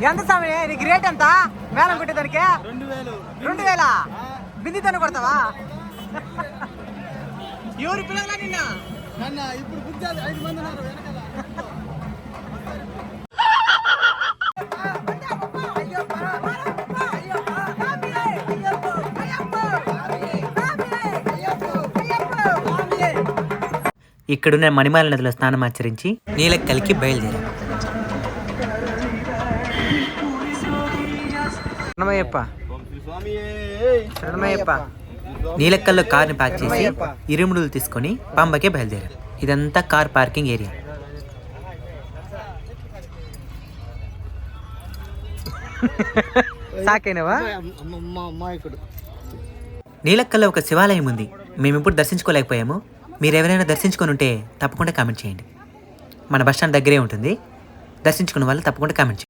ఎంత సమయం నీకు రేట్ ఎంత మేళం కొట్టేదానికి? 2000 బిందితోనే కొడతావా? ఎవరు పిల్లలా నిన్న ఇప్పుడు 5 మంది ఉన్నారు వెనకాల. ఇక్కడున్న మణిమాల నదిలో స్నానం ఆచరించి నీలక్కల్కి బయలుదేరాం. నీలక్కల్లో కార్ని పార్క్ చేసి ఇరుముడులు తీసుకొని పంబకే బయలుదేరాం. ఇదంతా కార్ పార్కింగ్ ఏరియా. నీలక్కల్లో ఒక శివాలయం ఉంది. మేము ఇప్పుడు దర్శించుకోలేకపోయాము. మీరు ఎవరైనా దర్శించుకొని ఉంటే తప్పకుండా కామెంట్ చేయండి. మన బస్ స్టాండ్ దగ్గరే ఉంటుంది. దర్శించుకున్న వాళ్ళు తప్పకుండా కామెంట్ చేయండి.